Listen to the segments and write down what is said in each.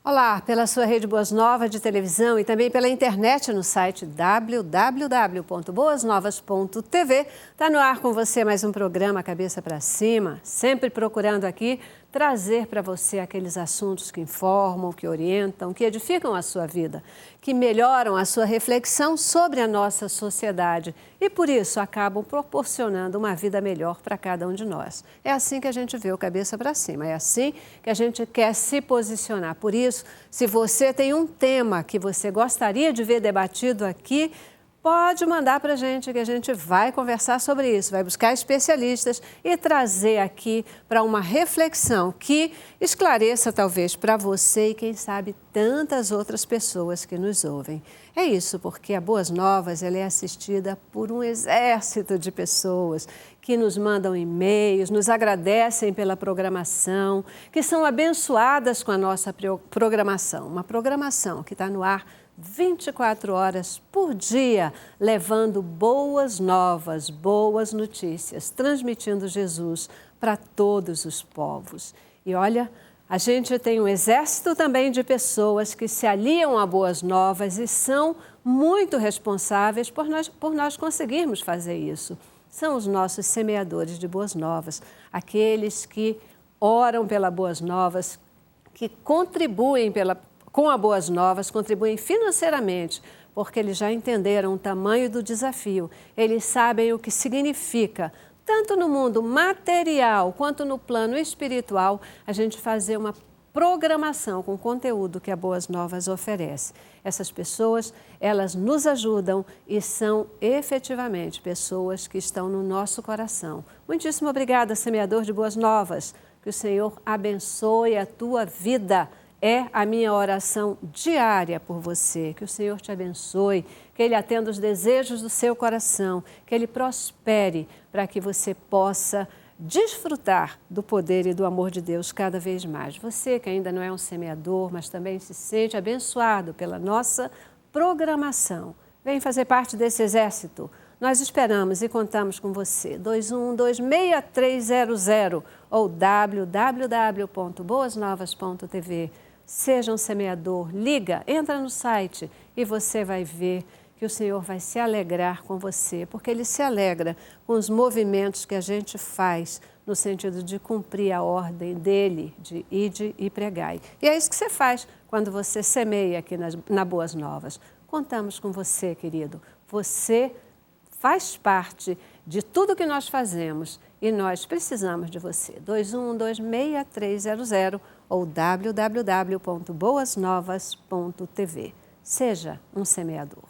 Olá, pela sua rede Boas Novas de televisão e também pela internet no site www.boasnovas.tv. Está no ar com você mais um programa Cabeça para Cima, sempre procurando aqui trazer para você aqueles assuntos que informam, que orientam, que edificam a sua vida, que melhoram a sua reflexão sobre a nossa sociedade e, por isso, acabam proporcionando uma vida melhor para cada um de nós. É assim que a gente vê o Cabeça para Cima, é assim que a gente quer se posicionar. Por isso, se você tem um tema que você gostaria de ver debatido aqui, pode mandar para a gente que a gente vai conversar sobre isso, vai buscar especialistas e trazer aqui para uma reflexão que esclareça talvez para você e quem sabe tantas outras pessoas que nos ouvem. É isso, porque a Boas Novas ela é assistida por um exército de pessoas que nos mandam e-mails, nos agradecem pela programação, que são abençoadas com a nossa programação, uma programação que está no ar 24 horas por dia, levando boas novas, boas notícias, transmitindo Jesus para todos os povos. E olha, a gente tem um exército também de pessoas que se aliam a Boas Novas e são muito responsáveis por nós conseguirmos fazer isso. São os nossos semeadores de Boas Novas, aqueles que oram pela Boas Novas, que contribuem com a Boas Novas, contribuem financeiramente, porque eles já entenderam o tamanho do desafio. Eles sabem o que significa, tanto no mundo material quanto no plano espiritual, a gente fazer uma programação com o conteúdo que a Boas Novas oferece. Essas pessoas, elas nos ajudam e são efetivamente pessoas que estão no nosso coração. Muitíssimo obrigada, semeador de Boas Novas. Que o Senhor abençoe a tua vida. É a minha oração diária por você, que o Senhor te abençoe, que Ele atenda os desejos do seu coração, que Ele prospere para que você possa desfrutar do poder e do amor de Deus cada vez mais. Você que ainda não é um semeador, mas também se sente abençoado pela nossa programação, vem fazer parte desse exército. Nós esperamos e contamos com você. 2112-6300 ou www.boasnovas.tv. Seja um semeador, liga, entra no site e você vai ver que o Senhor vai se alegrar com você, porque Ele se alegra com os movimentos que a gente faz no sentido de cumprir a ordem dEle, de ide e pregai. E é isso que você faz quando você semeia aqui na Boas Novas. Contamos com você, querido. Você faz parte de tudo que nós fazemos e nós precisamos de você. 2112-6300 ou www.boasnovas.tv. Seja um semeador.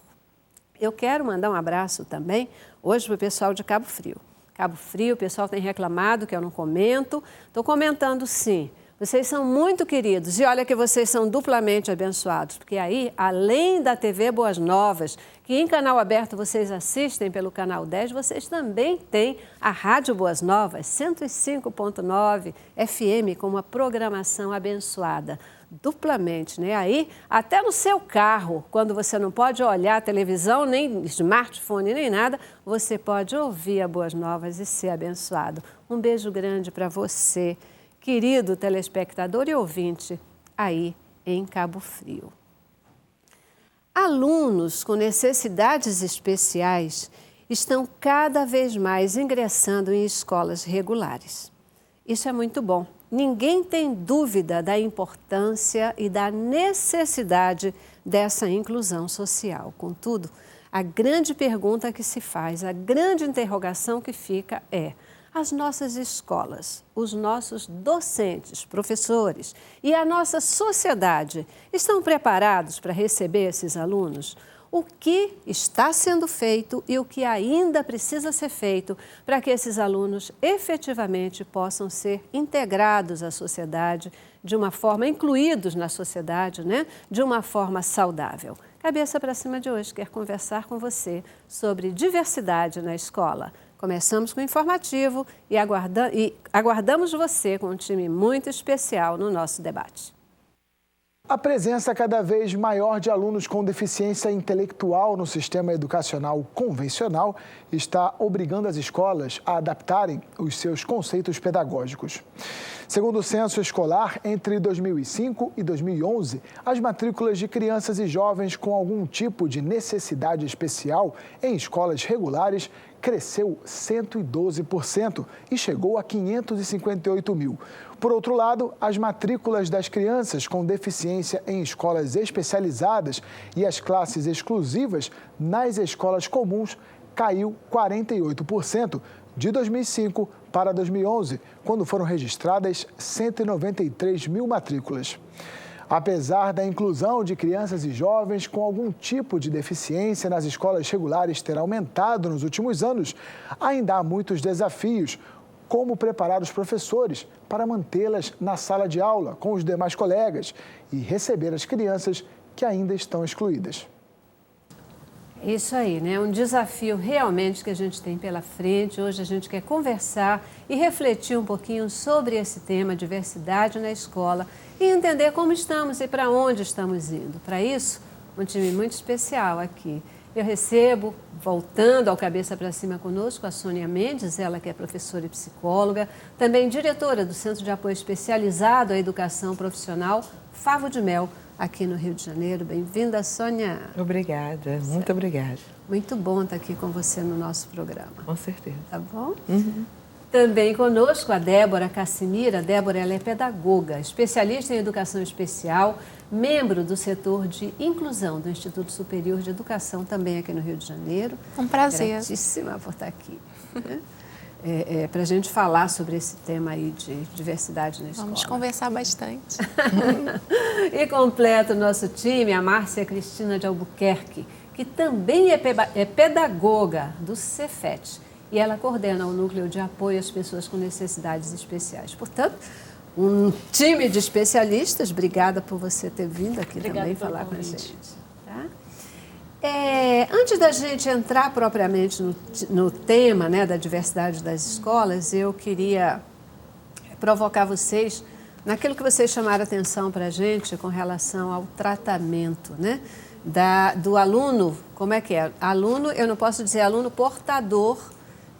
Eu quero mandar um abraço também hoje para o pessoal de Cabo Frio. Cabo Frio, o pessoal tem reclamado que eu não comento. Estou comentando sim. Vocês são muito queridos e olha que vocês são duplamente abençoados, porque aí, além da TV Boas Novas, que em canal aberto vocês assistem pelo canal 10, vocês também têm a Rádio Boas Novas, 105.9 FM, com uma programação abençoada, duplamente, né? Aí, até no seu carro, quando você não pode olhar a televisão, nem smartphone, nem nada, você pode ouvir a Boas Novas e ser abençoado. Um beijo grande para você, querido telespectador e ouvinte, aí em Cabo Frio. Alunos com necessidades especiais estão cada vez mais ingressando em escolas regulares. Isso é muito bom. Ninguém tem dúvida da importância e da necessidade dessa inclusão social. Contudo, a grande pergunta que se faz, a grande interrogação que fica é: as nossas escolas, os nossos docentes, professores e a nossa sociedade estão preparados para receber esses alunos? O que está sendo feito e o que ainda precisa ser feito para que esses alunos efetivamente possam ser integrados à sociedade de uma forma, incluídos na sociedade, né? De uma forma saudável. Cabeça para Cima de hoje quer conversar com você sobre diversidade na escola. Começamos com o informativo e aguardamos você com um time muito especial no nosso debate. A presença cada vez maior de alunos com deficiência intelectual no sistema educacional convencional está obrigando as escolas a adaptarem os seus conceitos pedagógicos. Segundo o censo escolar, entre 2005 e 2011, as matrículas de crianças e jovens com algum tipo de necessidade especial em escolas regulares cresceu 112% e chegou a 558 mil. Por outro lado, as matrículas das crianças com deficiência em escolas especializadas e as classes exclusivas nas escolas comuns caiu 48% de 2005 para 2011, quando foram registradas 193 mil matrículas. Apesar da inclusão de crianças e jovens com algum tipo de deficiência nas escolas regulares ter aumentado nos últimos anos, ainda há muitos desafios, como preparar os professores para mantê-las na sala de aula com os demais colegas e receber as crianças que ainda estão excluídas. Isso aí, né? Um desafio realmente que a gente tem pela frente. Hoje a gente quer conversar e refletir um pouquinho sobre esse tema, diversidade na escola, e entender como estamos e para onde estamos indo. Para isso, um time muito especial aqui. Eu recebo, voltando ao Cabeça para Cima conosco, a Sônia Mendes, ela que é professora e psicóloga, também diretora do Centro de Apoio Especializado à Educação Profissional, Favo de Mel, aqui no Rio de Janeiro. Bem-vinda, Sônia. Obrigada, muito obrigada. Muito bom estar aqui com você no nosso programa. Com certeza. Tá bom? Uhum. Também conosco a Débora Cassimira. Débora, ela é pedagoga, especialista em educação especial, membro do setor de inclusão do Instituto Superior de Educação, também aqui no Rio de Janeiro. Um prazer. Gratíssima por estar aqui. Para a gente falar sobre esse tema aí de diversidade na escola. Vamos conversar bastante. E completa o nosso time a Márcia Cristina de Albuquerque, que também é pedagoga do Cefet. E ela coordena o Núcleo de Apoio às Pessoas com Necessidades Especiais. Portanto, um time de especialistas. Obrigada por você ter vindo aqui também falar com a gente. Tá? Antes da gente entrar propriamente no tema, né, da diversidade das escolas, eu queria provocar vocês naquilo que vocês chamaram a atenção para a gente com relação ao tratamento, né, do aluno. Como é que é? Aluno, eu não posso dizer aluno portador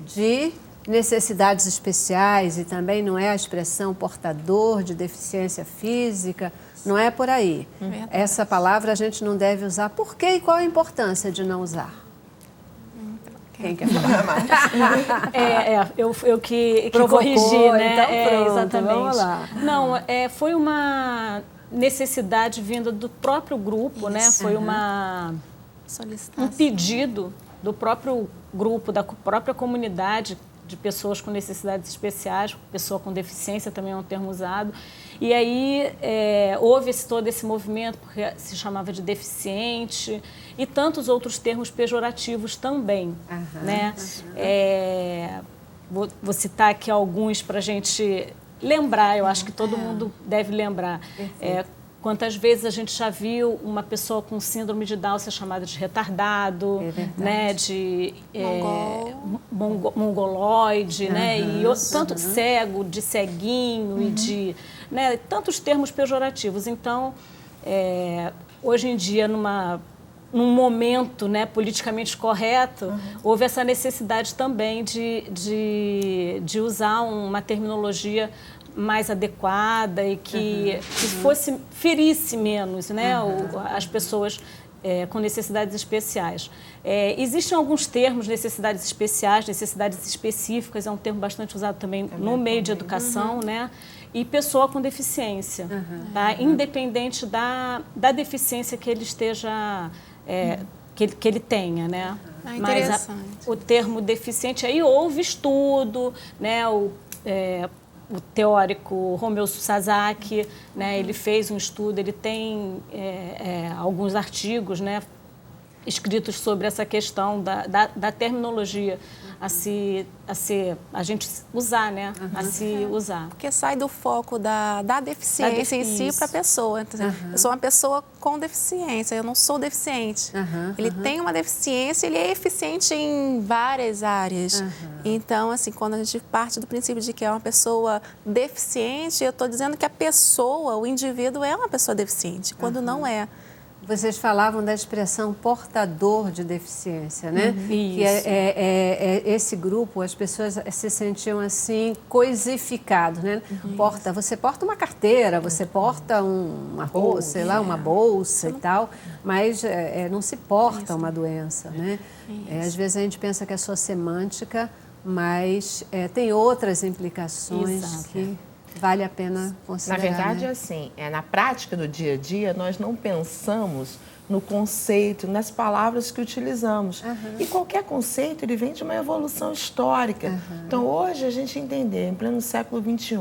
de necessidades especiais, e também não é a expressão portador de deficiência física, não é por aí. Essa palavra a gente não deve usar. Por quê e qual a importância de não usar? Quem quer falar mais? Eu que corrigi, né? Então pronto, exatamente. Vamos lá. Não, foi uma necessidade vinda do próprio grupo, né? Foi um pedido do próprio grupo, da própria comunidade de pessoas com necessidades especiais, pessoa com deficiência também é um termo usado. E aí houve todo esse movimento, porque se chamava de deficiente, e tantos outros termos pejorativos também. Né? Vou citar aqui alguns para a gente lembrar, eu acho que todo mundo deve lembrar. Quantas vezes a gente já viu uma pessoa com síndrome de Down ser chamada de retardado, né, de mongoloide, né, e tanto cego, de ceguinho e de, né, tantos termos pejorativos. Então, hoje em dia, num momento, né, politicamente correto, houve essa necessidade também de usar uma terminologia mais adequada e que ferisse menos, né, as pessoas com necessidades especiais. Existem alguns termos, necessidades especiais, necessidades específicas, é um termo bastante usado também no meio de educação, né, e pessoa com deficiência, tá? Independente da deficiência que ele esteja, que ele tenha, né. Mas o termo deficiente, aí houve estudo, né, o teórico Romeu Sasaki, né, ele fez um estudo, ele tem alguns artigos, né, escritos sobre essa questão da terminologia a gente usar, né? A se usar. Porque sai do foco da deficiência em si para a pessoa. Eu sou uma pessoa com deficiência, eu não sou deficiente. Ele tem uma deficiência, ele é eficiente em várias áreas. Então, assim, quando a gente parte do princípio de que é uma pessoa deficiente, eu estou dizendo que a pessoa, o indivíduo é uma pessoa deficiente, quando não é. Vocês falavam da expressão portador de deficiência, né? Que esse grupo, as pessoas se sentiam assim coisificados, né? Você porta uma carteira, você porta uma bolsa e tal, mas não se porta uma doença, né? Às vezes a gente pensa que é só semântica, mas tem outras implicações que vale a pena considerar. Na verdade, né? assim, na prática do dia a dia, nós não pensamos no conceito, nas palavras que utilizamos. E qualquer conceito, ele vem de uma evolução histórica. Então, hoje, a gente entender, em pleno século XXI,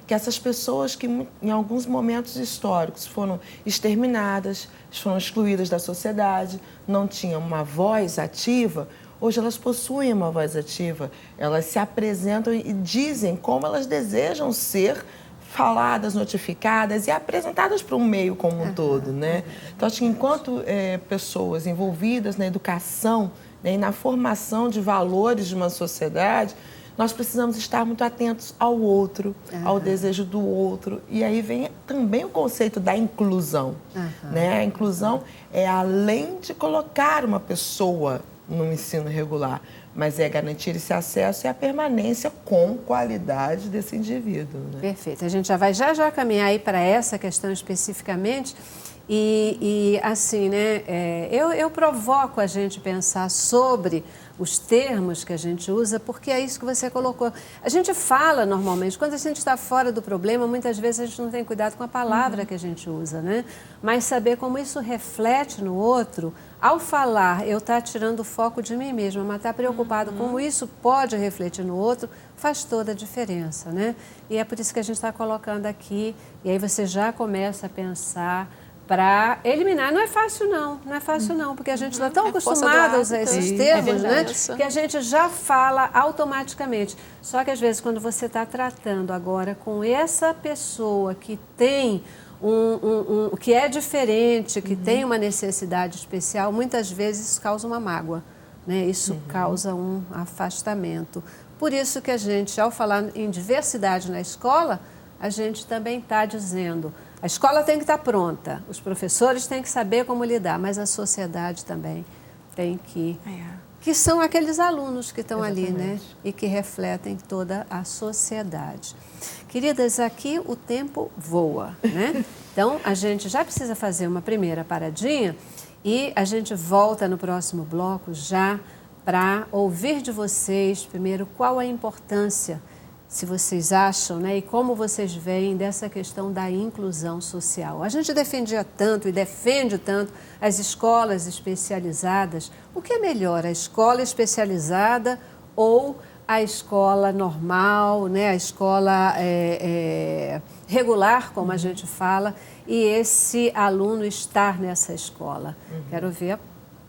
que essas pessoas que, em alguns momentos históricos, foram exterminadas, foram excluídas da sociedade, não tinham uma voz ativa, hoje elas possuem uma voz ativa, elas se apresentam e dizem como elas desejam ser faladas, notificadas e apresentadas para o meio como um todo, né? Então, acho que enquanto pessoas envolvidas na educação, né, e na formação de valores de uma sociedade, nós precisamos estar muito atentos ao outro, ao desejo do outro. E aí vem também o conceito da inclusão, né? A inclusão é além de colocar uma pessoa no ensino regular, mas é garantir esse acesso e a permanência com qualidade desse indivíduo. Né? Perfeito. A gente já vai já caminhar aí para essa questão especificamente e assim, né, eu provoco a gente pensar sobre os termos que a gente usa, porque é isso que você colocou. A gente fala normalmente, quando a gente está fora do problema, muitas vezes a gente não tem cuidado com a palavra que a gente usa, né? Mas saber como isso reflete no outro, ao falar, eu estar tirando o foco de mim mesma, mas estar preocupado como isso pode refletir no outro, faz toda a diferença, né? E é por isso que a gente está colocando aqui, e aí você já começa a pensar para eliminar. Não é fácil não, porque a gente está tão acostumado a usar esses termos, né, que a gente já fala automaticamente. Só que às vezes quando você está tratando agora com essa pessoa que tem que é diferente, que tem uma necessidade especial, muitas vezes isso causa uma mágoa, né? Isso causa um afastamento. Por isso que a gente, ao falar em diversidade na escola, a gente também está dizendo: a escola tem que estar pronta, os professores têm que saber como lidar, mas a sociedade também tem que são aqueles alunos que estão ali, né? E que refletem toda a sociedade. Queridas, aqui o tempo voa, né? Então, a gente já precisa fazer uma primeira paradinha e a gente volta no próximo bloco já para ouvir de vocês, primeiro, qual a importância, se vocês acham, né, e como vocês veem dessa questão da inclusão social. A gente defendia tanto e defende tanto as escolas especializadas. O que é melhor, a escola especializada ou a escola normal, né, a escola regular, como a gente fala, e esse aluno estar nessa escola? Quero ver a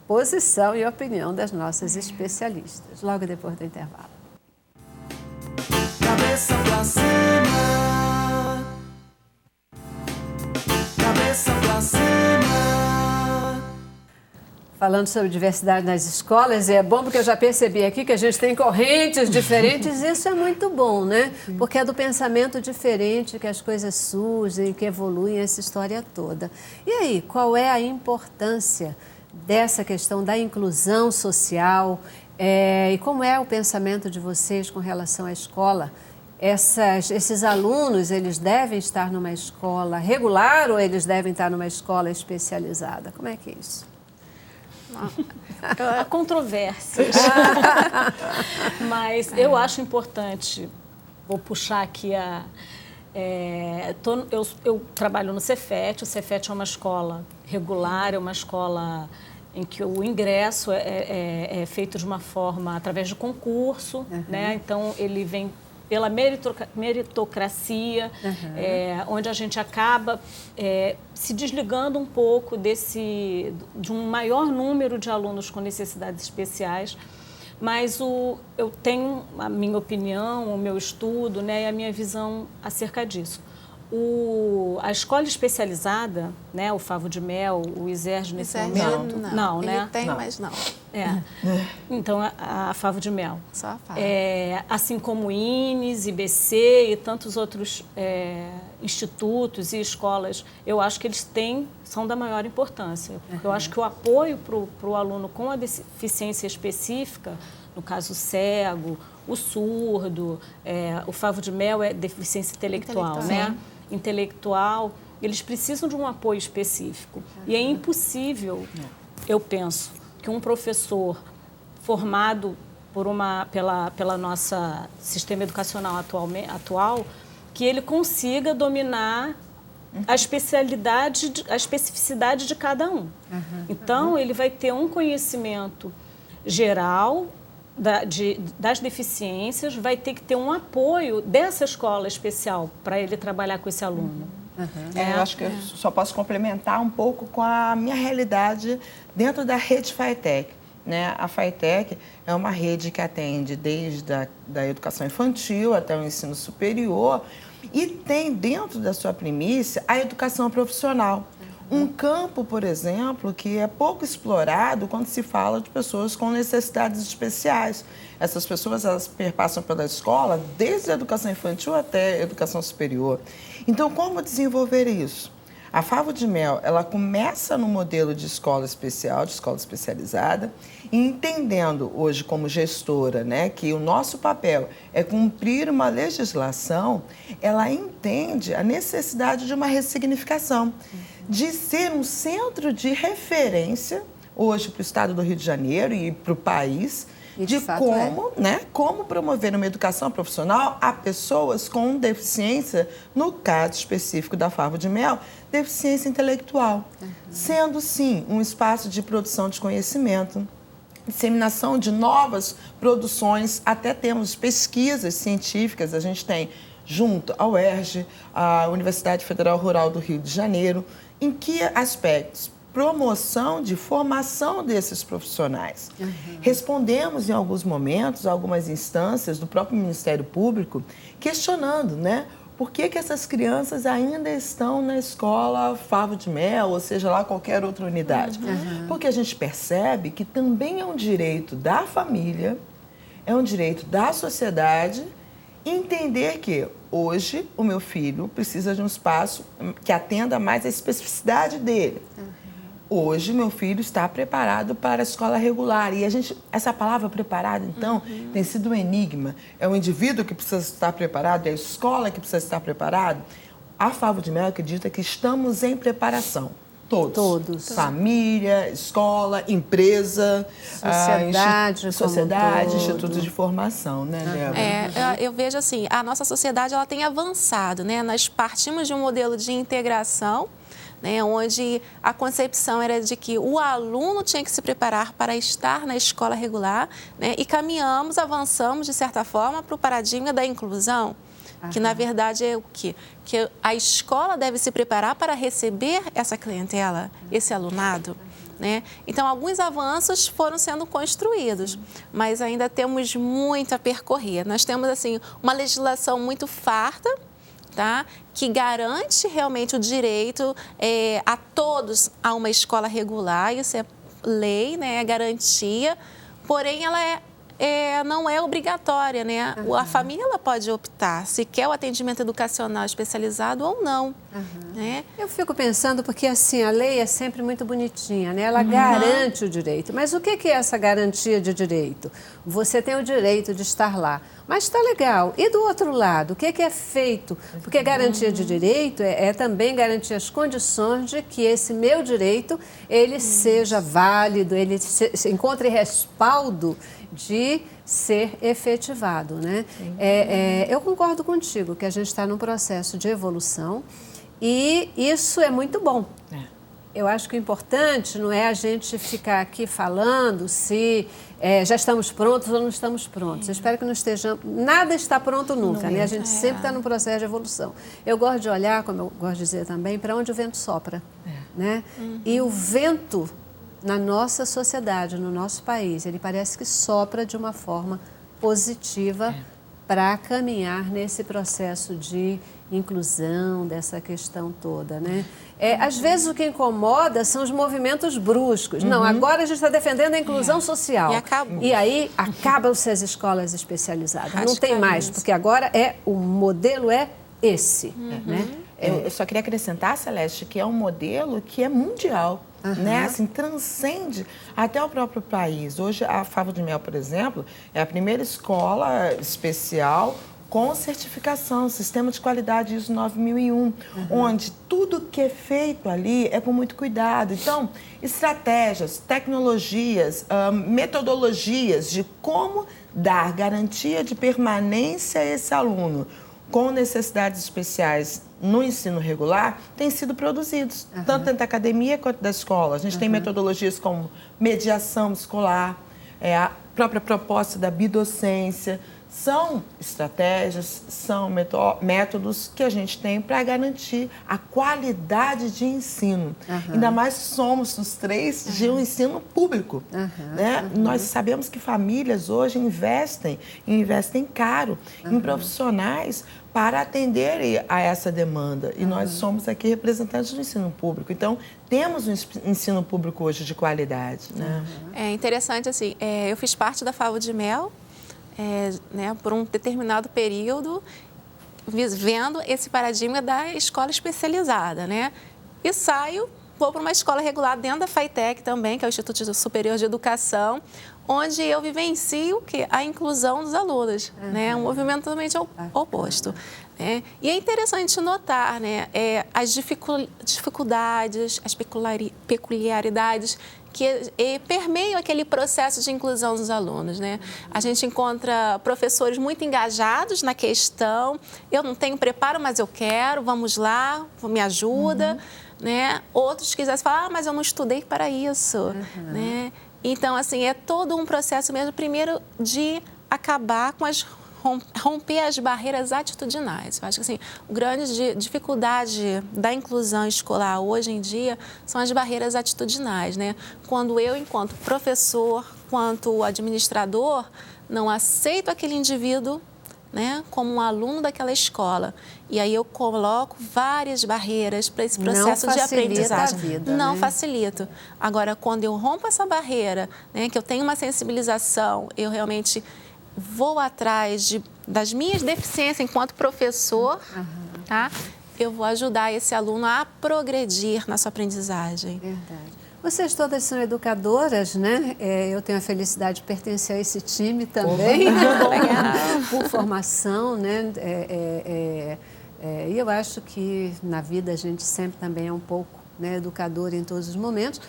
posição e a opinião das nossas especialistas, logo depois do intervalo. Cabeça pra cima, cabeça pra cima. Falando sobre diversidade nas escolas, e é bom porque eu já percebi aqui que a gente tem correntes diferentes, isso é muito bom, né? Porque é do pensamento diferente que as coisas surgem, que evoluem essa história toda. E aí, qual é a importância dessa questão da inclusão social? E como é o pensamento de vocês com relação à escola? Esses alunos, eles devem estar numa escola regular ou eles devem estar numa escola especializada? Como é que é isso? Há controvérsias. Mas eu acho importante, vou puxar aqui eu trabalho no Cefet. O Cefet é uma escola regular, é uma escola em que o ingresso é feito de uma forma através de concurso, né? Então ele vem pela meritocracia, onde a gente acaba se desligando um pouco de um maior número de alunos com necessidades especiais, Mas eu tenho a minha opinião, o meu estudo, né, e a minha visão acerca disso. A escola especializada, né, o Favo de Mel, o ISERJ nesse momento... Não, né? Ele tem, mas não. Então, a Favo de Mel. Só a Favo. Assim como o INES, IBC e tantos outros institutos e escolas, eu acho que eles são da maior importância. Porque eu acho que o apoio para o aluno com a deficiência específica, no caso o cego, o surdo, o Favo de Mel é deficiência intelectual, né? Intelectual, eles precisam de um apoio específico. E é impossível, eu penso, que um professor formado pela nossa sistema educacional atual, que ele consiga dominar a especificidade de cada um. Então, ele vai ter um conhecimento geral das deficiências, vai ter que ter um apoio dessa escola especial para ele trabalhar com esse aluno. Eu acho que eu só posso complementar um pouco com a minha realidade dentro da rede FATEC. Né? A FATEC é uma rede que atende desde a educação infantil até o ensino superior e tem dentro da sua primícia a educação profissional. Um campo, por exemplo, que é pouco explorado quando se fala de pessoas com necessidades especiais. Essas pessoas, elas perpassam pela escola, desde a educação infantil até a educação superior. Então, como desenvolver isso? A Favo de Mel, ela começa no modelo de escola especial, de escola especializada, e entendendo hoje como gestora, né, que o nosso papel é cumprir uma legislação, ela entende a necessidade de uma ressignificação, de ser um centro de referência, hoje para o estado do Rio de Janeiro e para o país, de como promover uma educação profissional a pessoas com deficiência, no caso específico da Favo de Mel, deficiência intelectual, sendo, sim, um espaço de produção de conhecimento, disseminação de novas produções, até temos pesquisas científicas, a gente tem junto ao UERJ, a Universidade Federal Rural do Rio de Janeiro, em que aspectos? Promoção de formação desses profissionais. Respondemos em alguns momentos, algumas instâncias do próprio Ministério Público, questionando, né? Por que essas crianças ainda estão na escola Favo de Mel, ou seja lá qualquer outra unidade? Porque a gente percebe que também é um direito da família, é um direito da sociedade entender que hoje o meu filho precisa de um espaço que atenda mais a especificidade dele. Hoje, meu filho está preparado para a escola regular. E essa palavra preparado, então, tem sido um enigma. É o indivíduo que precisa estar preparado, é a escola que precisa estar preparada. A Favo de Mel acredita que estamos em preparação. Todos. Família, escola, empresa, sociedade, institutos de formação, né, Débora? Eu vejo assim, a nossa sociedade ela tem avançado, né? Nós partimos de um modelo de integração, né, onde a concepção era de que o aluno tinha que se preparar para estar na escola regular, né, e avançamos, de certa forma, para o paradigma da inclusão, que, na verdade, é o quê? Que a escola deve se preparar para receber essa clientela, esse alunado. Né? Então, alguns avanços foram sendo construídos, mas ainda temos muito a percorrer. Nós temos, assim, uma legislação muito farta, tá? Que garante realmente o direito a todos a uma escola regular, isso é lei, né? É garantia, porém ela não é obrigatória, né? A família ela pode optar se quer o atendimento educacional especializado ou não. Né? Eu fico pensando, porque assim, a lei é sempre muito bonitinha, né? Ela garante o direito. Mas o que é essa garantia de direito? Você tem o direito de estar lá. Mas está legal. E do outro lado, o que é feito? Porque garantia de direito é também garantir as condições de que esse meu direito, ele seja válido, ele encontre respaldo de ser efetivado, né? Eu concordo contigo que a gente está num processo de evolução e isso é muito bom. Eu acho que o importante não é a gente ficar aqui falando se já estamos prontos ou não estamos prontos. Eu espero que não estejamos... Nada está pronto nunca, né? A gente sempre está num processo de evolução. Eu gosto de olhar, como eu gosto de dizer também, para onde o vento sopra, né? E o vento na nossa sociedade, no nosso país, ele parece que sopra de uma forma positiva para caminhar nesse processo de inclusão, dessa questão toda, né? Às vezes o que incomoda são os movimentos bruscos. Não, agora a gente está defendendo a inclusão social. E aí acabam-se as escolas especializadas. Não tem mais, porque agora o modelo é esse, né? Eu só queria acrescentar, Celeste, que é um modelo que é mundial, né? Assim, transcende até o próprio país. Hoje, a Favo de Mel, por exemplo, é a primeira escola especial com certificação, Sistema de Qualidade ISO 9001, onde tudo que é feito ali é com muito cuidado. Então, estratégias, tecnologias, metodologias de como dar garantia de permanência a esse aluno com necessidades especiais no ensino regular têm sido produzidos, tanto dentro da academia quanto da escola. A gente tem metodologias como mediação escolar, a própria proposta da bidocência. São estratégias, são métodos que a gente tem para garantir a qualidade de ensino. Ainda mais somos os três de um ensino público. Né? Nós sabemos que famílias hoje investem caro em profissionais para atender a essa demanda. E nós somos aqui representantes do ensino público. Então, temos um ensino público hoje de qualidade. Né? É interessante, assim, eu fiz parte da Favo de Mel, né, por um determinado período, vendo esse paradigma da escola especializada, né? E vou para uma escola regular dentro da FATEC também, que é o Instituto Superior de Educação, onde eu vivencio a inclusão dos alunos, né? Um movimento totalmente oposto. Né? E é interessante notar, né, as dificuldades, as peculiaridades que permeiam aquele processo de inclusão dos alunos, né? A gente encontra professores muito engajados na questão, eu não tenho preparo, mas eu quero, vamos lá, me ajuda, né? Outros que quisessem falar, mas eu não estudei para isso, né? Então, assim, é todo um processo mesmo, primeiro, de acabar com romper as barreiras atitudinais. Eu acho que assim, a grande dificuldade da inclusão escolar hoje em dia são as barreiras atitudinais, né? Quando eu, enquanto professor, quanto administrador, não aceito aquele indivíduo, né, como um aluno daquela escola. E aí eu coloco várias barreiras para esse processo de aprendizagem. A vida, não né? facilito. Agora, quando eu rompo essa barreira, né, que eu tenho uma sensibilização, eu realmente vou atrás das minhas deficiências enquanto professor, tá? Eu vou ajudar esse aluno a progredir na sua aprendizagem. Verdade. Vocês todas são educadoras, né? Eu tenho a felicidade de pertencer a esse time também, por formação, né? E eu acho que na vida a gente sempre também é um pouco, né, educador em todos os momentos,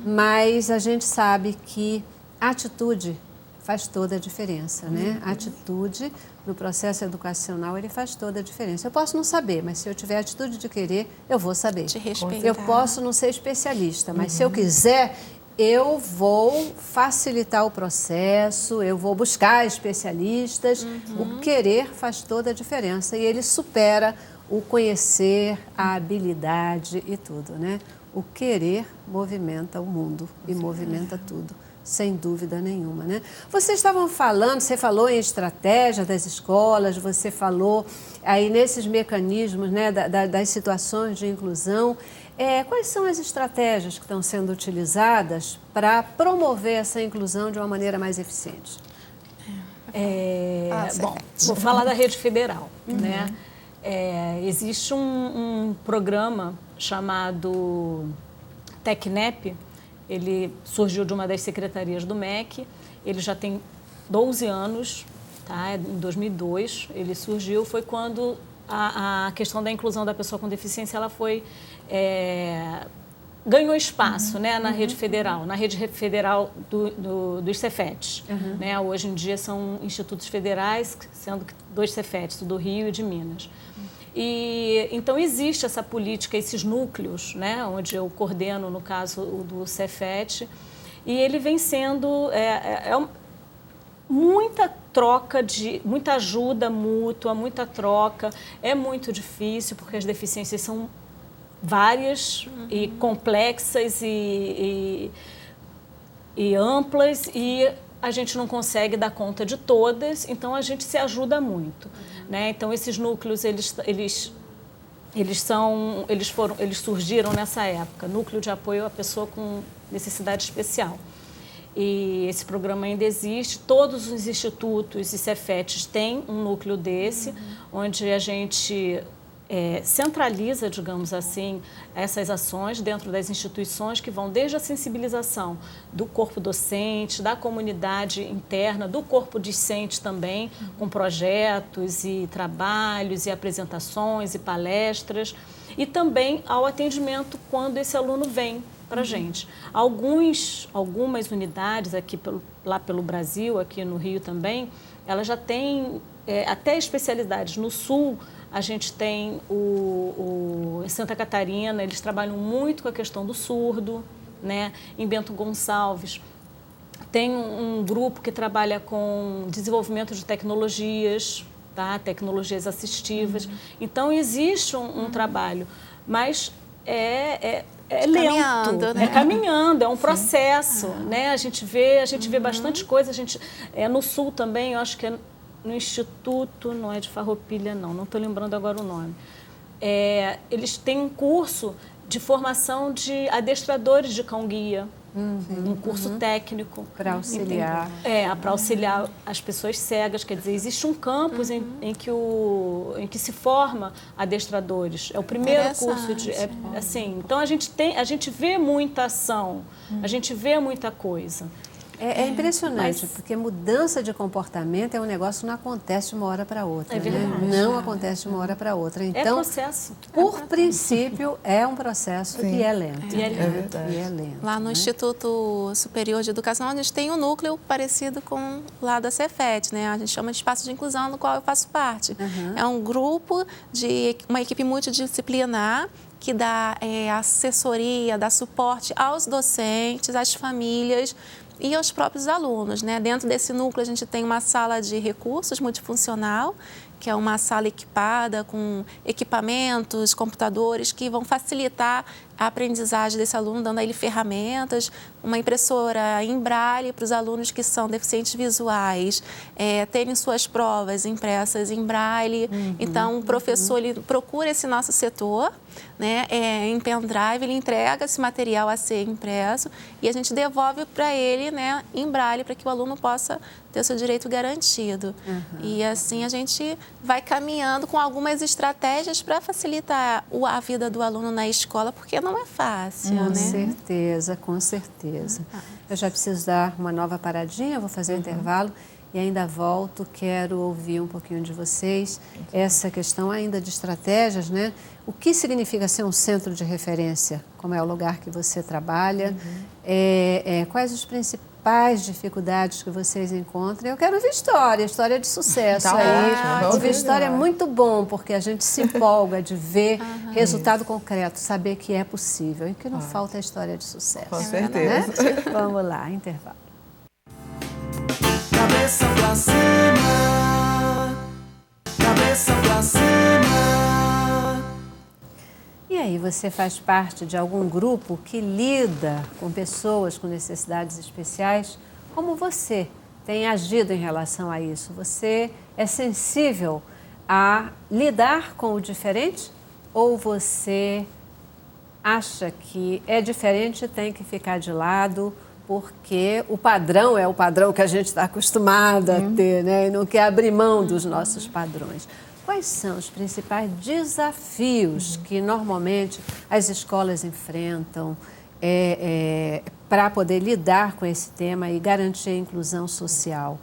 mas a gente sabe que a atitude faz toda a diferença, né? A atitude no processo educacional, ele faz toda a diferença. Eu posso não saber, mas se eu tiver a atitude de querer, eu vou saber. Te respeitar. Eu posso não ser especialista, mas se eu quiser, eu vou facilitar o processo, eu vou buscar especialistas. O querer faz toda a diferença e ele supera o conhecer, a habilidade e tudo, né? O querer movimenta o mundo e movimenta tudo. Sem dúvida nenhuma, né? Vocês estavam falando, você falou em estratégia das escolas, você falou aí nesses mecanismos, né, das situações de inclusão. Quais são as estratégias que estão sendo utilizadas para promover essa inclusão de uma maneira mais eficiente? Bom, vou falar da rede federal, né? Existe um programa chamado TecNep. Ele surgiu de uma das secretarias do MEC, ele já tem 12 anos, tá? Em 2002 ele surgiu, foi quando a questão da inclusão da pessoa com deficiência ela foi, ganhou espaço, né, na rede federal, dos Cefetes. Né? Hoje em dia são institutos federais, sendo que 2 Cefetes, o do Rio e de Minas. E, então, existe essa política, esses núcleos, né, onde eu coordeno, no caso, o do Cefet, e ele vem sendo muita troca, muita ajuda mútua, muita troca. É muito difícil, porque as deficiências são várias e complexas e e amplas e a gente não consegue dar conta de todas, então a gente se ajuda muito, né? Então esses núcleos eles surgiram nessa época, núcleo de apoio à pessoa com necessidade especial. E esse programa ainda existe, todos os institutos e Cefetes têm um núcleo desse, onde a gente centraliza, digamos assim, essas ações dentro das instituições que vão desde a sensibilização do corpo docente, da comunidade interna, do corpo discente também, com projetos e trabalhos e apresentações e palestras, e também ao atendimento quando esse aluno vem para a gente. Algumas unidades aqui lá pelo Brasil, aqui no Rio também, elas já têm até especialidades. No Sul, a gente tem em Santa Catarina, eles trabalham muito com a questão do surdo, né? Em Bento Gonçalves, tem um grupo que trabalha com desenvolvimento de tecnologias, tá? Tecnologias assistivas. Então, existe um trabalho, mas é lento, né? É caminhando, é um processo, né? A gente vê bastante coisa. No Sul também, eu acho que no Instituto, não é de Farroupilha, não estou lembrando agora o nome. Eles têm um curso de formação de adestradores de cão-guia, um curso técnico. Para auxiliar. Para auxiliar as pessoas cegas. Quer dizer, existe um campus em que se forma adestradores. É o primeiro curso assim. Então, a gente vê muita ação, a gente vê muita coisa. É impressionante, porque mudança de comportamento é um negócio que não acontece de uma hora para outra. É verdade. Né? Não acontece de uma hora para outra. Então, é processo. Por princípio, é um processo e é lento. E é lento. Lá no Instituto Superior de Educação, a gente tem um núcleo parecido com lá da Cefet, né? A gente chama de Espaço de Inclusão, no qual eu faço parte. É um grupo uma equipe multidisciplinar que dá assessoria, dá suporte aos docentes, às famílias e aos próprios alunos, né? Dentro desse núcleo, a gente tem uma sala de recursos multifuncional, que é uma sala equipada com equipamentos, computadores que vão facilitar a aprendizagem desse aluno, dando a ele ferramentas, uma impressora em braille para os alunos que são deficientes visuais, terem suas provas impressas em braille. Então, o professor ele procura esse nosso setor, né, em pendrive, ele entrega esse material a ser impresso e a gente devolve para ele, né, em braille, para que o aluno possa ter o seu direito garantido. E assim a gente vai caminhando com algumas estratégias para facilitar a vida do aluno na escola, porque não é fácil, né? Com certeza. Eu já preciso dar uma nova paradinha, vou fazer um intervalo e ainda volto. Quero ouvir um pouquinho de vocês essa questão ainda de estratégias, né? O que significa ser um centro de referência, como é o lugar que você trabalha? Quais os principais dificuldades que vocês encontram? Eu quero ouvir história de sucesso aí. Ouvir história é muito bom, porque a gente se empolga de ver resultado concreto, saber que é possível e que não falta a história de sucesso. Com certeza. Né? Vamos lá, intervalo. Cabeça pra cima, cabeça pra cima. E aí, você faz parte de algum grupo que lida com pessoas com necessidades especiais? Como você tem agido em relação a isso? Você é sensível a lidar com o diferente? Ou você acha que é diferente e tem que ficar de lado porque o padrão é o padrão que a gente está acostumado a ter, né? E não quer abrir mão dos nossos padrões? Quais são os principais desafios que normalmente as escolas enfrentam para poder lidar com esse tema e garantir a inclusão social?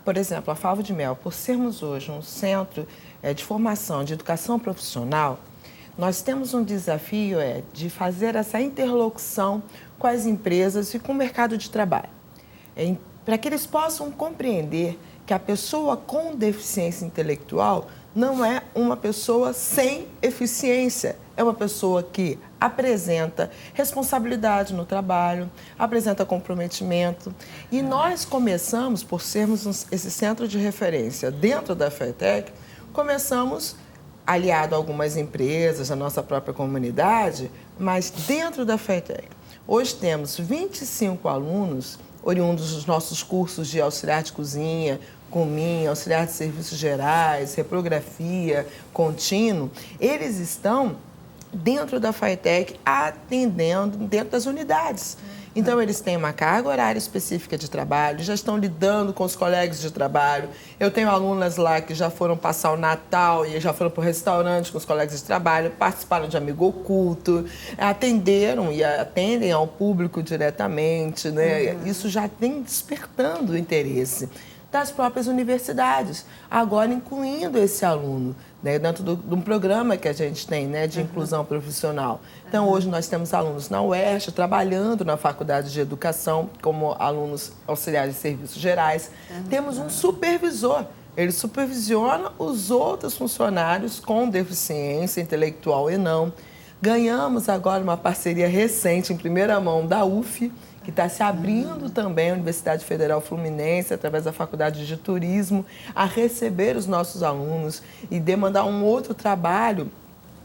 Por exemplo, a Favo de Mel, por sermos hoje um centro de formação, de educação profissional, nós temos um desafio de fazer essa interlocução com as empresas e com o mercado de trabalho, para que eles possam compreender que a pessoa com deficiência intelectual não é uma pessoa sem eficiência, é uma pessoa que apresenta responsabilidade no trabalho, apresenta comprometimento. E nós começamos, por sermos esse centro de referência dentro da FETEC, começamos aliado a algumas empresas, a nossa própria comunidade, mas dentro da FETEC. Hoje temos 25 alunos oriundos dos nossos cursos de auxiliar de cozinha, Comin, auxiliar de serviços gerais, reprografia, contínuo. Eles estão dentro da FATEC atendendo dentro das unidades. Então, eles têm uma carga horária específica de trabalho, já estão lidando com os colegas de trabalho. Eu tenho alunas lá que já foram passar o Natal e já foram para o restaurante com os colegas de trabalho, participaram de amigo oculto, atenderam e atendem ao público diretamente, né? Isso já vem despertando o interesse das próprias universidades, agora incluindo esse aluno, né, dentro de um programa que a gente tem, né, de inclusão profissional. Então, hoje nós temos alunos na UERJ trabalhando na Faculdade de Educação como alunos auxiliares de serviços gerais. Temos um supervisor, ele supervisiona os outros funcionários com deficiência intelectual e não. Ganhamos agora uma parceria recente, em primeira mão, da UF, que está se abrindo também, a Universidade Federal Fluminense, através da Faculdade de Turismo, a receber os nossos alunos e demandar um outro trabalho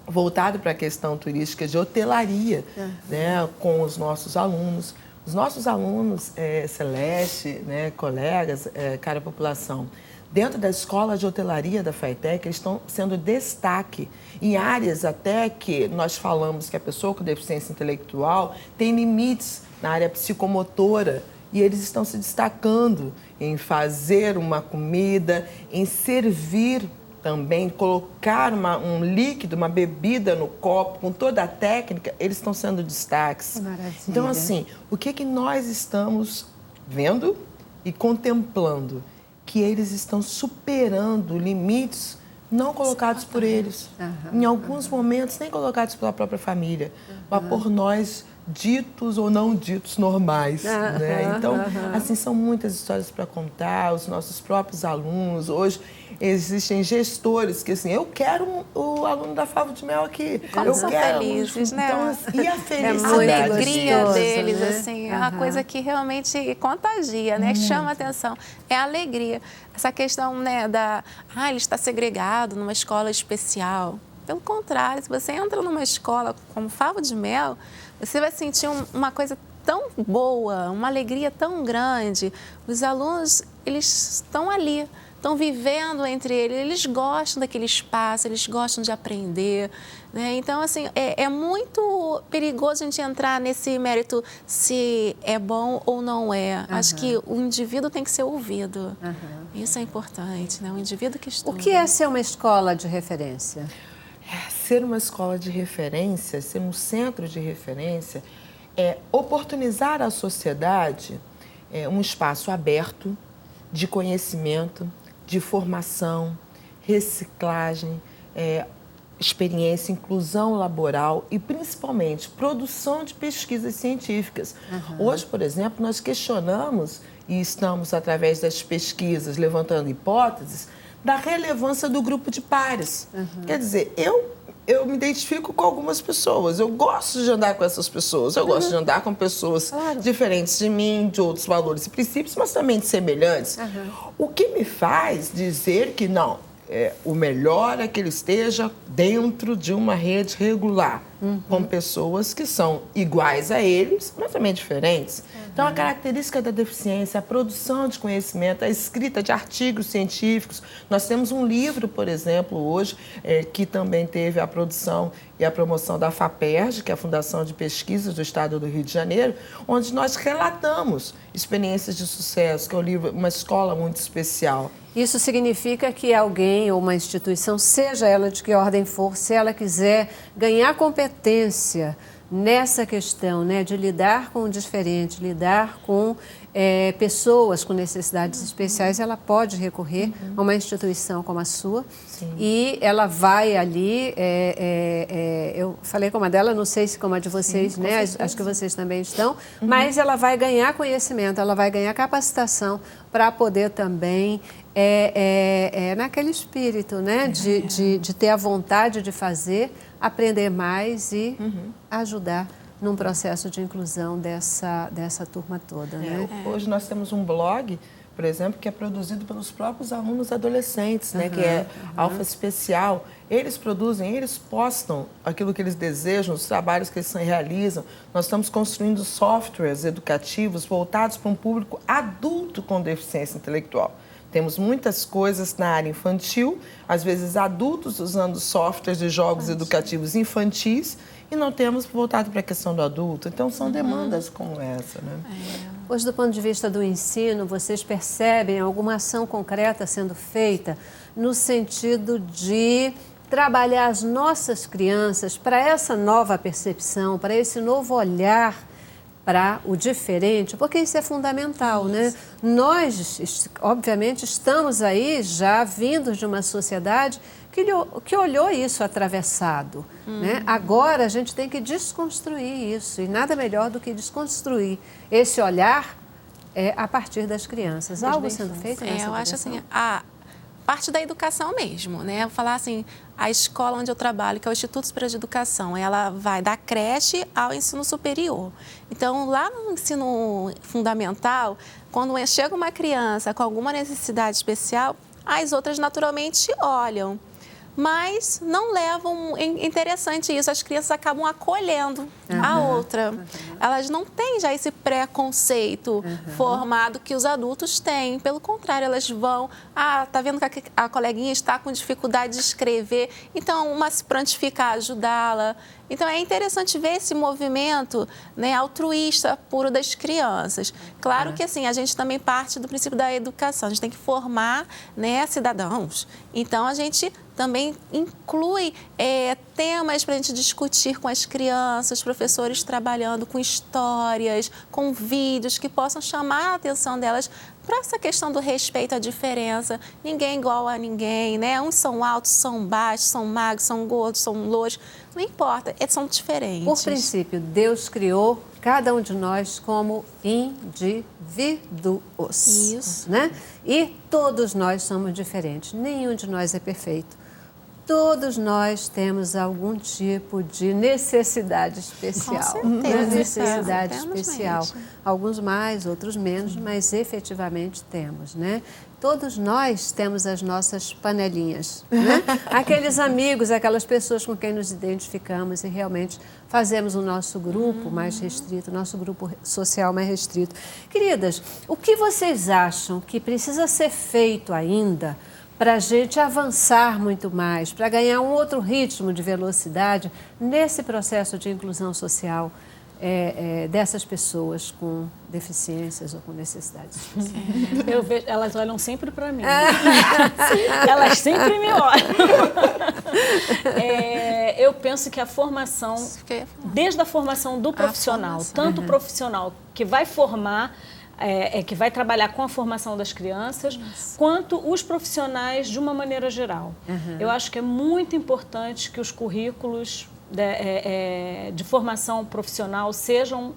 voltado para a questão turística de hotelaria, né, com os nossos alunos. Os nossos alunos, Celeste, né, colegas, cara população, dentro da escola de hotelaria da FATEC, eles estão sendo destaque em áreas até que nós falamos que a pessoa com deficiência intelectual tem limites na área psicomotora, e eles estão se destacando em fazer uma comida, em servir também, colocar um líquido, uma bebida no copo, com toda a técnica, eles estão sendo destaques. Maravilha. Então, assim, o que nós estamos vendo e contemplando? Que eles estão superando limites não colocados por eles. Em alguns momentos, nem colocados pela própria família, mas por nós, ditos ou não ditos normais, né? Então, assim, são muitas histórias para contar, os nossos próprios alunos. Hoje existem gestores que, assim, eu quero o aluno da Favo de Mel aqui. Como são felizes, né? Então, assim, e a felicidade? A alegria gostoso, deles, né? assim, é uma coisa que realmente contagia, né? Que chama a atenção. É a alegria. Essa questão, né, ele está segregado numa escola especial. Pelo contrário, se você entra numa escola como Favo de Mel, você vai sentir uma coisa tão boa, uma alegria tão grande. Os alunos, eles estão ali, estão vivendo entre eles, eles gostam daquele espaço, eles gostam de aprender, né? Então, assim, é muito perigoso a gente entrar nesse mérito se é bom ou não é. Acho que o indivíduo tem que ser ouvido. Isso é importante, né? O indivíduo que estuda. O que é ser uma escola de referência? Ser uma escola de referência, ser um centro de referência, é oportunizar à sociedade um espaço aberto de conhecimento, de formação, reciclagem, experiência, inclusão laboral e, principalmente, produção de pesquisas científicas. Hoje, por exemplo, nós questionamos e estamos, através das pesquisas, levantando hipóteses da relevância do grupo de pares. Quer dizer, eu me identifico com algumas pessoas, eu gosto de andar com essas pessoas, eu gosto de andar com pessoas diferentes de mim, de outros valores e princípios, mas também de semelhantes. O que me faz dizer que não, o melhor é que ele esteja dentro de uma rede regular, com pessoas que são iguais a eles, mas também diferentes. Então, a característica da deficiência, a produção de conhecimento, a escrita de artigos científicos. Nós temos um livro, por exemplo, hoje, que também teve a produção e a promoção da FAPERJ, que é a Fundação de Pesquisas do Estado do Rio de Janeiro, onde nós relatamos experiências de sucesso, que é o livro Uma Escola Muito Especial. Isso significa que alguém ou uma instituição, seja ela de que ordem for, se ela quiser ganhar competência nessa questão, né, de lidar com o diferente, lidar com pessoas com necessidades especiais, ela pode recorrer a uma instituição como a sua. Sim. E ela vai ali, eu falei como a dela, não sei se como a de vocês, sim, né? Acho que vocês também estão, mas ela vai ganhar conhecimento, ela vai ganhar capacitação para poder também, naquele espírito, né? De ter a vontade de fazer, aprender mais e ajudar num processo de inclusão dessa turma toda, né? Hoje nós temos um blog por exemplo, que é produzido pelos próprios alunos adolescentes, né, que é Alfa Especial. Eles produzem, eles postam aquilo que eles desejam, os trabalhos que eles realizam. Nós estamos construindo softwares educativos voltados para um público adulto com deficiência intelectual. Temos muitas coisas na área infantil, às vezes adultos usando softwares de jogos educativos infantis, e não temos voltado para a questão do adulto. Então, são demandas como essa, né? Hoje, do ponto de vista do ensino, vocês percebem alguma ação concreta sendo feita no sentido de trabalhar as nossas crianças para essa nova percepção, para esse novo olhar para o diferente, porque isso é fundamental, né? Nós, obviamente, estamos aí já vindos de uma sociedade que olhou isso atravessado, né? Agora a gente tem que desconstruir isso, e nada melhor do que desconstruir esse olhar a partir das crianças. Algo sendo feito nessa direção? Eu acho assim, a parte da educação mesmo, né? Vou falar assim, a escola onde eu trabalho, que é o Instituto Superior de Educação, ela vai da creche ao ensino superior. Então, lá no ensino fundamental, quando chega uma criança com alguma necessidade especial, as outras naturalmente olham. Mas não levam, é interessante isso, as crianças acabam acolhendo a outra. Elas não têm já esse preconceito formado que os adultos têm. Pelo contrário, elas vão, tá vendo que a coleguinha está com dificuldade de escrever, então uma se prontifica a ajudá-la. Então, é interessante ver esse movimento, né, altruísta puro das crianças. Claro que, assim, a gente também parte do princípio da educação. A gente tem que formar, né, cidadãos. Então, a gente também inclui temas para a gente discutir com as crianças, professores trabalhando com histórias, com vídeos que possam chamar a atenção delas para essa questão do respeito à diferença. Ninguém é igual a ninguém, né? Uns são altos, são baixos, são magros, são gordos, são louros. Não importa, eles são diferentes. Por princípio, Deus criou cada um de nós como indivíduos. Isso. Né? E todos nós somos diferentes. Nenhum de nós é perfeito. Todos nós temos algum tipo de necessidade especial. Com certeza. Necessidade Temos especial. mesmo. Alguns mais, outros menos, mas efetivamente temos, né? Todos nós temos as nossas panelinhas, né? Aqueles amigos, aquelas pessoas com quem nos identificamos e realmente fazemos o nosso grupo mais restrito, nosso grupo social mais restrito. Queridas, o que vocês acham que precisa ser feito ainda para a gente avançar muito mais, para ganhar um outro ritmo de velocidade nesse processo de inclusão social dessas pessoas com deficiências ou com necessidades especiais? Eu vejo, elas olham sempre para mim. Elas sempre me olham. Eu penso que a formação, desde a formação do profissional, tanto o profissional que vai formar, que vai trabalhar com a formação das crianças, quanto os profissionais de uma maneira geral. Eu acho que é muito importante que os currículos de formação profissional sejam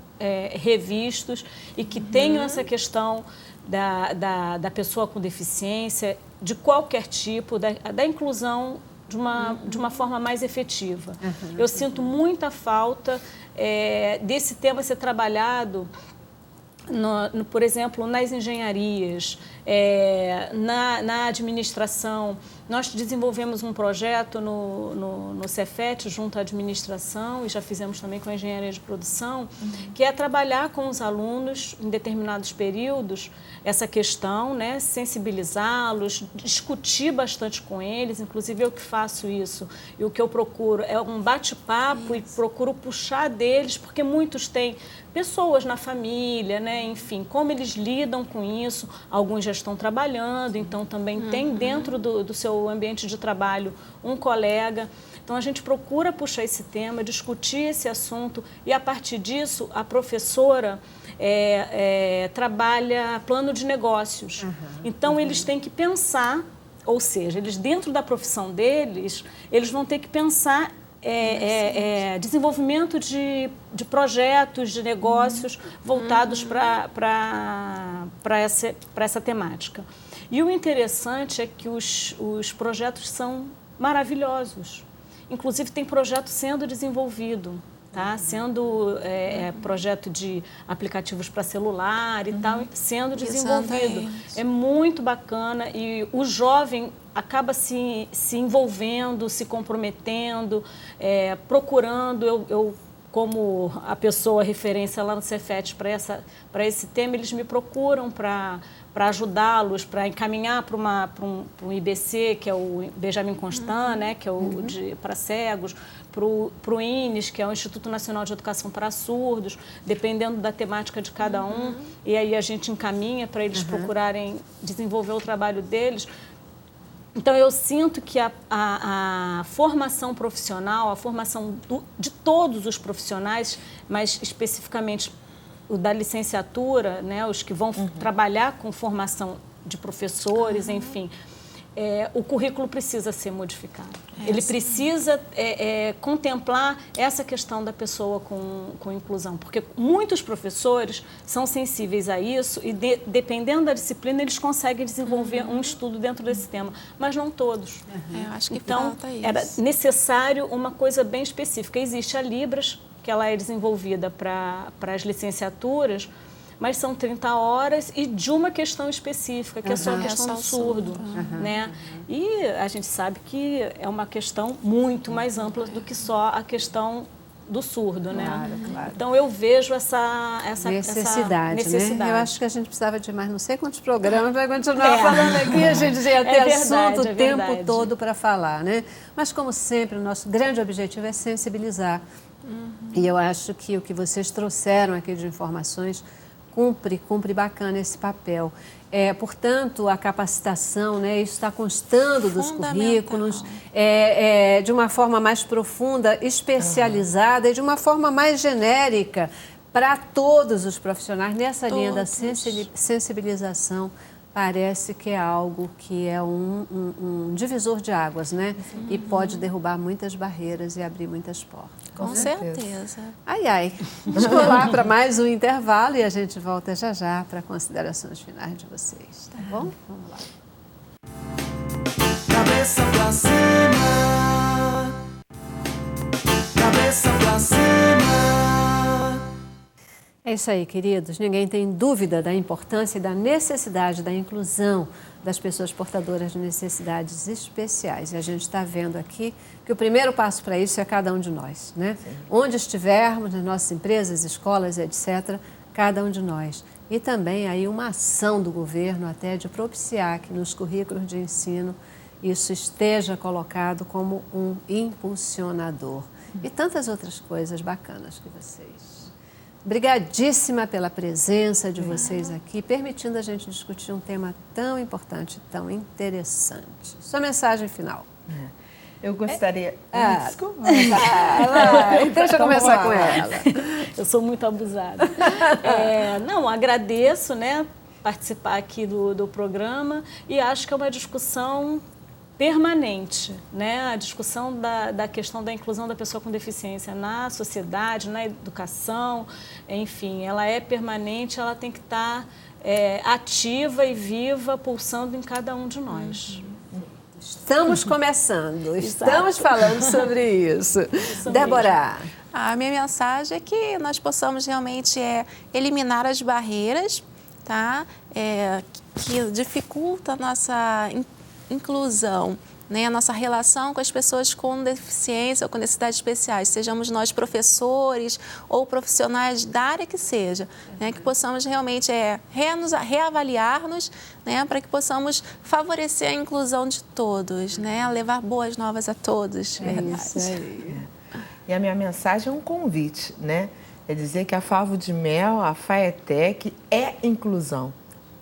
revistos e que tenham essa questão da pessoa com deficiência, de qualquer tipo, da inclusão de uma forma mais efetiva. Eu sinto muita falta desse tema ser trabalhado, por exemplo, nas engenharias, na administração. Nós desenvolvemos um projeto no Cefet, junto à administração, e já fizemos também com a engenharia de produção, que é trabalhar com os alunos em determinados períodos essa questão, né, sensibilizá-los, discutir bastante com eles, inclusive eu que faço isso, e o que eu procuro é um bate-papo e procuro puxar deles, porque muitos têm pessoas na família, né, enfim, como eles lidam com isso. Alguns já estão trabalhando, então também tem dentro do seu ambiente de trabalho um colega. Então a gente procura puxar esse tema, discutir esse assunto, e a partir disso a professora trabalha plano de negócios. Então eles têm que pensar, ou seja, eles dentro da profissão deles, eles vão ter que pensar desenvolvimento de projetos, de negócios voltados para essa temática. E o interessante é que os projetos são maravilhosos. Inclusive, tem projeto sendo desenvolvido tá? Sendo projeto de aplicativos para celular e tal, sendo desenvolvido. É muito bacana e o jovem acaba se envolvendo, se comprometendo, procurando. Eu como a pessoa referência lá no Cefet para esse tema, eles me procuram para ajudá-los, para encaminhar para um IBC, que é o Benjamin Constant, né, que é o para cegos, para o INES, que é o Instituto Nacional de Educação para Surdos, dependendo da temática de cada um. E aí a gente encaminha para eles procurarem desenvolver o trabalho deles. Então, eu sinto que a formação profissional, a formação de todos os profissionais, mas especificamente o da licenciatura, né, os que vão trabalhar com formação de professores, enfim, o currículo precisa ser modificado. Ele precisa contemplar essa questão da pessoa com inclusão, porque muitos professores são sensíveis a isso e, dependendo da disciplina, eles conseguem desenvolver um estudo dentro desse tema, mas não todos. Eu acho que então, falta isso. Era necessário uma coisa bem específica. Existe a Libras, que ela é desenvolvida para as licenciaturas, mas são 30 horas e de uma questão específica, que é só a questão do surdo. Né? E a gente sabe que é uma questão muito mais ampla do que só a questão do surdo. Né? Claro. Então, eu vejo essa necessidade. Né? Eu acho que a gente precisava de mais não sei quantos programas para continuar falando aqui. A gente ia ter assunto o tempo todo para falar. Né? Mas, como sempre, o nosso grande objetivo é sensibilizar. E eu acho que o que vocês trouxeram aqui de informações cumpre bacana esse papel. Portanto, a capacitação, né, isso está constando dos currículos, de uma forma mais profunda, especializada e de uma forma mais genérica para todos os profissionais. Nessa linha da sensibilização, parece que é algo que é um divisor de águas, né? E pode derrubar muitas barreiras e abrir muitas portas. Com certeza. Ai. Vamos lá para mais um intervalo e a gente volta já para considerações finais de vocês, tá bom? Vamos lá. Cabeça pra cima. Cabeça pra cima. É isso aí, queridos. Ninguém tem dúvida da importância e da necessidade da inclusão das pessoas portadoras de necessidades especiais. E a gente está vendo aqui que o primeiro passo para isso é cada um de nós, né? Onde estivermos, nas nossas empresas, escolas, etc., cada um de nós. E também aí uma ação do governo até de propiciar que nos currículos de ensino isso esteja colocado como um impulsionador. E tantas outras coisas bacanas que vocês. Obrigadíssima pela presença de vocês aqui, permitindo a gente discutir um tema tão importante, tão interessante. Sua mensagem final. Eu gostaria... Desculpa. Deixa eu começar com ela. Eu sou muito abusada. Agradeço, né, participar aqui do programa e acho que é uma discussão permanente, né? A discussão da questão da inclusão da pessoa com deficiência na sociedade, na educação, enfim, ela é permanente, ela tem que estar ativa e viva, pulsando em cada um de nós. Estamos começando, estamos falando sobre isso. Débora. A minha mensagem é que nós possamos realmente eliminar as barreiras, tá? Que dificultam a nossa inclusão, né? A nossa relação com as pessoas com deficiência ou com necessidades especiais, sejamos nós professores ou profissionais da área que seja, né? Que possamos realmente reavaliar-nos, né? Para que possamos favorecer a inclusão de todos, né? Levar boas novas a todos. Isso aí. E a minha mensagem é um convite, né? É dizer que a Favo de Mel, a FAETEC, é inclusão.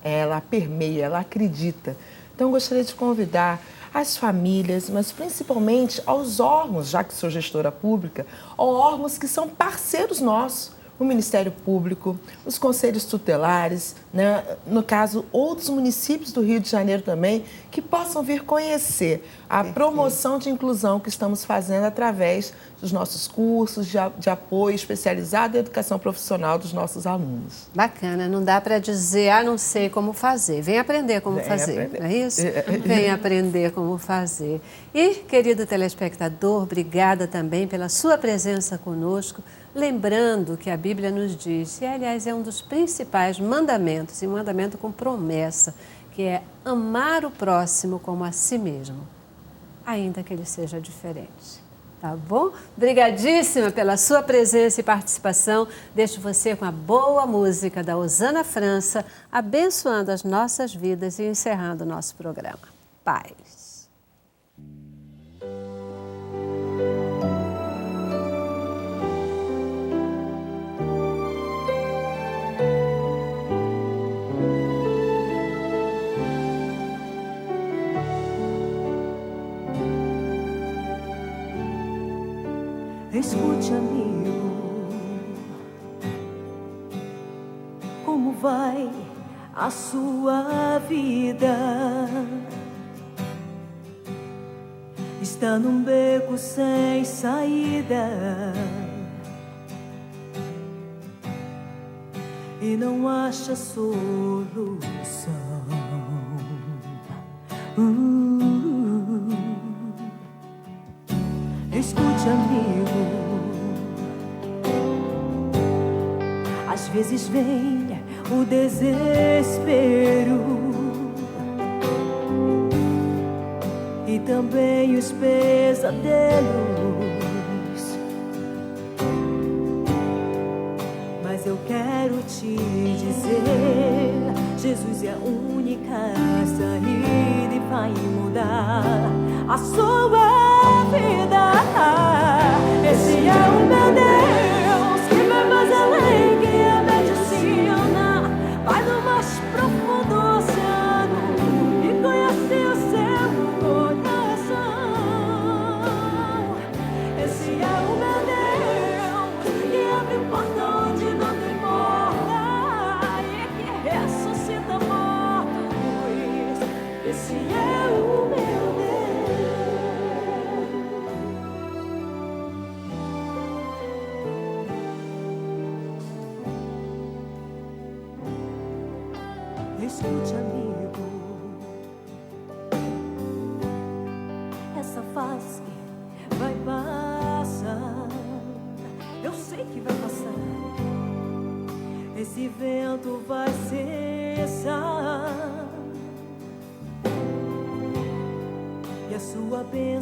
Ela permeia, ela acredita. Então, eu gostaria de convidar as famílias, mas principalmente aos órgãos, já que sou gestora pública, órgãos que são parceiros nossos, o Ministério Público, os conselhos tutelares, né? No caso, outros municípios do Rio de Janeiro também, que possam vir conhecer a promoção de inclusão que estamos fazendo através dos nossos cursos de apoio especializado em educação profissional dos nossos alunos. Bacana, não dá para dizer, não sei como fazer. Vem aprender como fazer, aprender. Não é isso? Vem aprender como fazer. E, querido telespectador, obrigada também pela sua presença conosco. Lembrando que a Bíblia nos diz, e aliás é um dos principais mandamentos, e um mandamento com promessa, que é amar o próximo como a si mesmo, ainda que ele seja diferente. Tá bom? Obrigadíssima pela sua presença e participação. Deixo você com a boa música da Osana França, abençoando as nossas vidas e encerrando o nosso programa. Paz. Escute, amigo, como vai a sua vida? Está num beco sem saída e não acha solução. Escute, amigo, às vezes vem o desespero e também os pesadelos, mas eu quero te dizer, Jesus é a única saída e vai mudar a sua vida. Esse é o meu Deus que vai mais além que a medicina, vai no mais profundo oceano e conhece o seu coração. Esse é o meu Deus que abre porta onde não tem porta e que ressuscita mortos. Esse é o meu Escute, amigo, essa fase vai passar, eu sei que vai passar. Esse vento vai cessar e a sua bênção